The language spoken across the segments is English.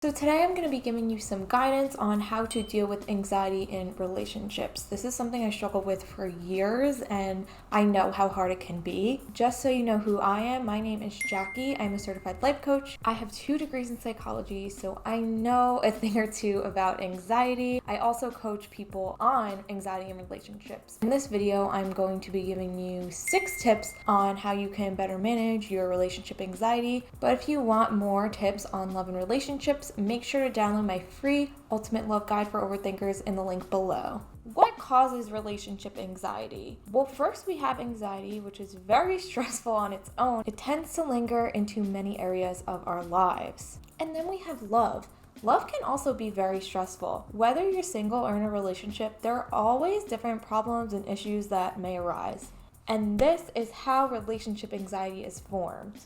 So today I'm going to be giving you some guidance on how to deal with anxiety in relationships. This is something I struggled with for years and I know how hard it can be. Just so you know who I am, my name is Jackie. I'm a certified life coach. I have 2 degrees in psychology, so I know a thing or two about anxiety. I also coach people on anxiety in relationships. In this video, I'm going to be giving you 6 tips on how you can better manage your relationship anxiety. But if you want more tips on love and relationships, make sure to download my free Ultimate Love Guide for Overthinkers in the link below. What causes relationship anxiety? Well, first we have anxiety, which is very stressful on its own. It tends to linger into many areas of our lives. And then we have love. Love can also be very stressful. Whether you're single or in a relationship, there are always different problems and issues that may arise. And this is how relationship anxiety is formed.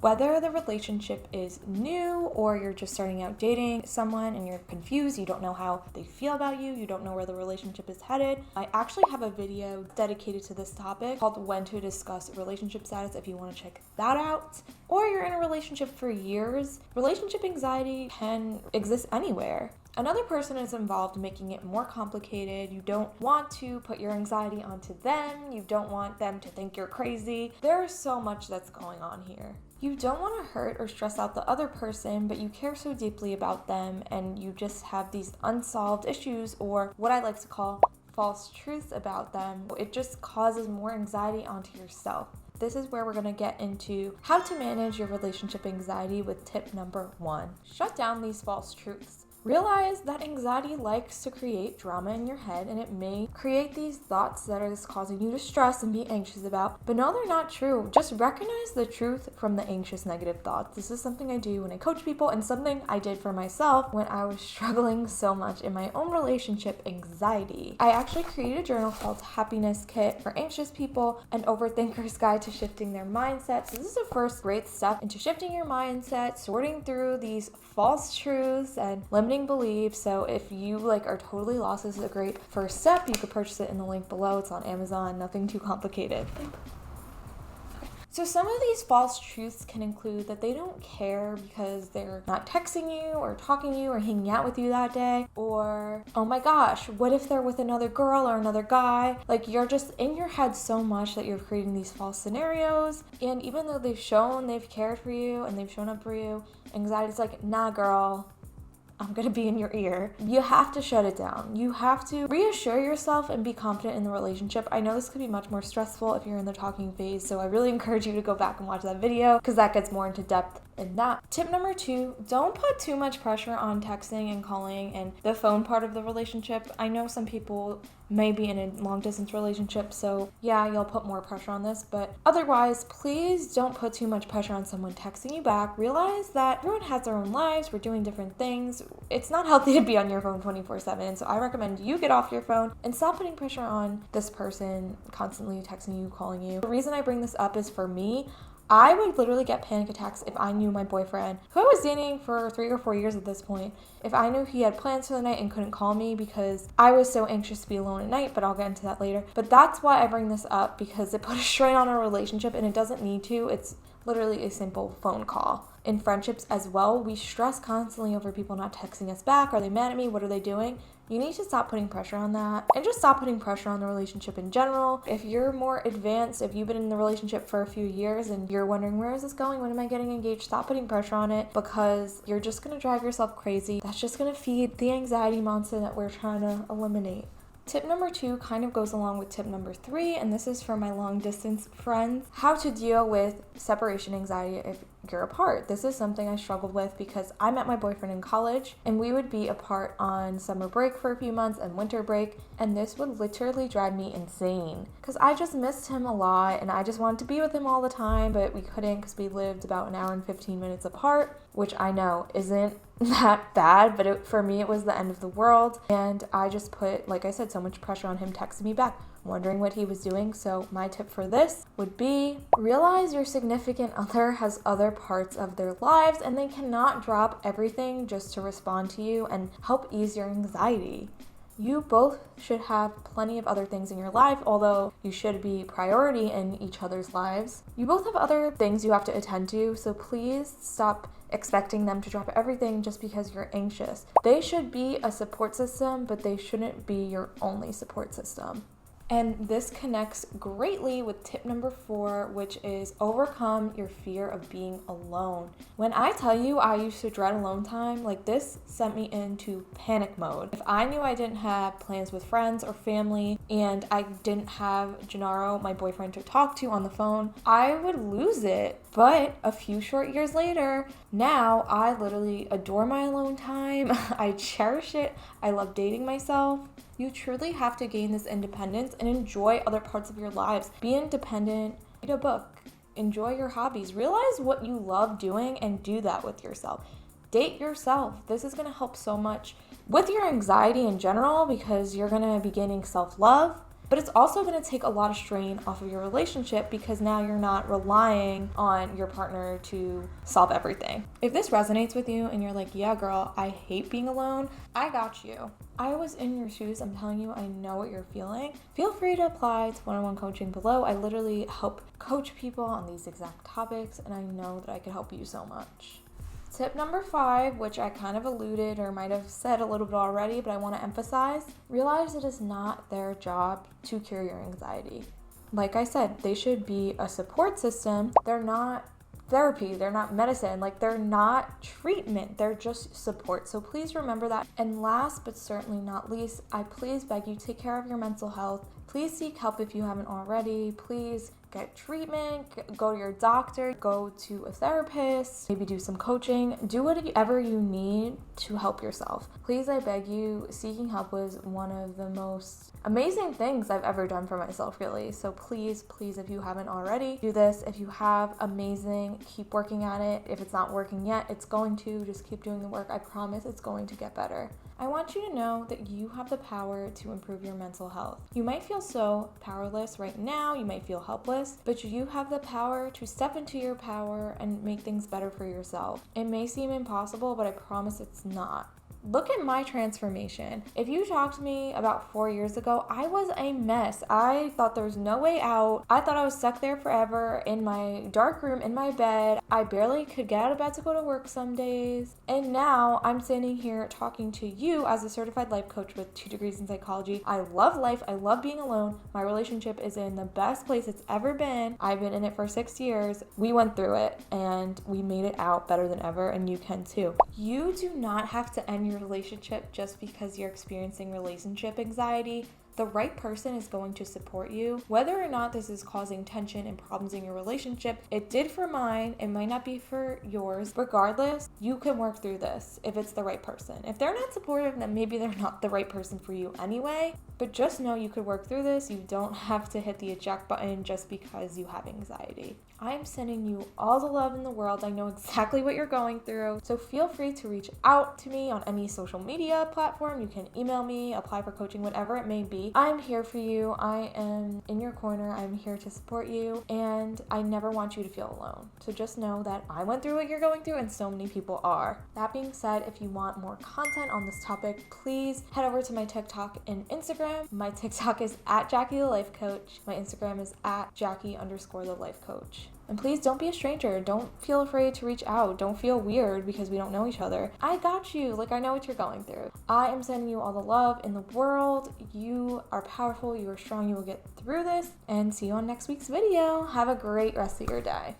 Whether the relationship is new or you're just starting out dating someone and you're confused, you don't know how they feel about you, you don't know where the relationship is headed, I actually have a video dedicated to this topic called When to Discuss Relationship Status if you want to check that out. Or you're in a relationship for years, relationship anxiety can exist anywhere. Another person is involved, making it more complicated. You don't want to put your anxiety onto them. You don't want them to think you're crazy. There is so much that's going on here. You don't want to hurt or stress out the other person, but you care so deeply about them and you just have these unsolved issues, or what I like to call false truths about them. It just causes more anxiety onto yourself. This is where we're going to get into how to manage your relationship anxiety with tip number 1. Shut down these false truths. Realize that anxiety likes to create drama in your head, and it may create these thoughts that are causing you to stress and be anxious about, but no, they're not true. Just recognize the truth from the anxious negative thoughts. This is something I do when I coach people and something I did for myself when I was struggling so much in my own relationship anxiety. I actually created a journal called Happiness Kit for anxious people, an overthinker's guide to shifting their mindset. So this is the first great step into shifting your mindset, sorting through these false truths and limiting beliefs. So if you are totally lost, this is a great first step. You could purchase it in the link below. It's on Amazon, nothing too complicated. So some of these false truths can include that they don't care because they're not texting you or talking to you or hanging out with you that day, or oh my gosh, what if they're with another girl or another guy? You're just in your head so much that you're creating these false scenarios, and even though they've cared for you and they've shown up for you, anxiety's like, nah girl, I'm gonna be in your ear. You have to shut it down. You have to reassure yourself and be confident in the relationship. I know this could be much more stressful if you're in the talking phase, so I really encourage you to go back and watch that video because that gets more into depth in that. Tip number 2, don't put too much pressure on texting and calling and the phone part of the relationship. I know some people may be in a long distance relationship, so yeah, you'll put more pressure on this, but otherwise, please don't put too much pressure on someone texting you back. Realize that everyone has their own lives, we're doing different things. It's not healthy to be on your phone 24/7, so I recommend you get off your phone and stop putting pressure on this person constantly texting you, calling you. The reason I bring this up is for me, I would literally get panic attacks if I knew my boyfriend, who I was dating for 3 or 4 years at this point, if I knew he had plans for the night and couldn't call me because I was so anxious to be alone at night, but I'll get into that later. But that's why I bring this up, because it put a strain on our relationship and it doesn't need to. It's literally a simple phone call. In friendships as well, we stress constantly over people not texting us back. Are they mad at me? What are they doing? You need to stop putting pressure on that and just stop putting pressure on the relationship in general. If you're more advanced, if you've been in the relationship for a few years and you're wondering, where is this going? When am I getting engaged? Stop putting pressure on it, because you're just going to drive yourself crazy. That's just going to feed the anxiety monster that we're trying to eliminate. Tip number 2 kind of goes along with tip number 3, and this is for my long distance friends. How to deal with separation anxiety if you're apart. This is something I struggled with because I met my boyfriend in college and we would be apart on summer break for a few months and winter break, and this would literally drive me insane because I just missed him a lot and I just wanted to be with him all the time, but we couldn't because we lived about an hour and 15 minutes apart, which I know isn't that bad, but for me it was the end of the world, and I just put, like I said, so much pressure on him texting me back, wondering what he was doing. So my tip for this would be, realize your significant other has other parts of their lives and they cannot drop everything just to respond to you and help ease your anxiety. You both should have plenty of other things in your life, although you should be priority in each other's lives. You both have other things you have to attend to, so please stop expecting them to drop everything just because you're anxious. They should be a support system, but they shouldn't be your only support system. And this connects greatly with tip number 4, which is overcome your fear of being alone. When I tell you I used to dread alone time, like this sent me into panic mode. If I knew I didn't have plans with friends or family and I didn't have Gennaro, my boyfriend, to talk to on the phone, I would lose it. But a few short years later, now I literally adore my alone time. I cherish it. I love dating myself. You truly have to gain this independence and enjoy other parts of your lives. Be independent, read a book, enjoy your hobbies, realize what you love doing and do that with yourself. Date yourself. This is going to help so much with your anxiety in general because you're going to be gaining self-love. But it's also going to take a lot of strain off of your relationship because now you're not relying on your partner to solve everything. If this resonates with you and you're like, yeah, girl, I hate being alone, I got you. I was in your shoes. I'm telling you, I know what you're feeling. Feel free to apply to one-on-one coaching below. I literally help coach people on these exact topics, and I know that I could help you so much. Tip number 5, which I kind of alluded or might have said a little bit already, but I want to emphasize, realize it is not their job to cure your anxiety. Like I said, they should be a support system. They're not therapy, they're not medicine, like they're not treatment, they're just support. So please remember that. And last but certainly not least, I please beg you, take care of your mental health. Please seek help if you haven't already. Please get treatment, go to your doctor, go to a therapist, maybe do some coaching, do whatever you need to help yourself. Please, I beg you, seeking help was one of the most amazing things I've ever done for myself, really. So please, if you haven't already, do this. If you have, amazing, keep working at it. If it's not working yet, it's going to. Just keep doing the work. I promise it's going to get better. I want you to know that you have the power to improve your mental health. You might feel so powerless right now, you might feel helpless, but you have the power to step into your power and make things better for yourself. It may seem impossible, but I promise it's not. Look at my transformation. If you talked to me about 4 years ago, I was a mess. I thought there was no way out. I thought I was stuck there forever in my dark room, in my bed. I barely could get out of bed to go to work some days. And now I'm standing here talking to you as a certified life coach with 2 degrees in psychology. I love life. I love being alone. My relationship is in the best place it's ever been. I've been in it for 6 years. We went through it and we made it out better than ever, and you can too. You do not have to end your relationship just because you're experiencing relationship anxiety. The right person is going to support you. Whether or not this is causing tension and problems in your relationship, it did for mine, it might not be for yours. Regardless, you can work through this if it's the right person. If they're not supportive, then maybe they're not the right person for you anyway. But just know you could work through this. You don't have to hit the eject button just because you have anxiety. I'm sending you all the love in the world. I know exactly what you're going through. So feel free to reach out to me on any social media platform. You can email me, apply for coaching, whatever it may be. I'm here for you. I am in your corner. I'm here to support you. And I never want you to feel alone. So just know that I went through what you're going through and so many people are. That being said, if you want more content on this topic, please head over to my TikTok and Instagram. My TikTok is at Jackie the Life Coach. My Instagram is at Jackie_the Life Coach. And please don't be a stranger. Don't feel afraid to reach out. Don't feel weird because we don't know each other. I got you. Like, I know what you're going through. I am sending you all the love in the world. You are powerful. You are strong. You will get through this. And see you on next week's video. Have a great rest of your day.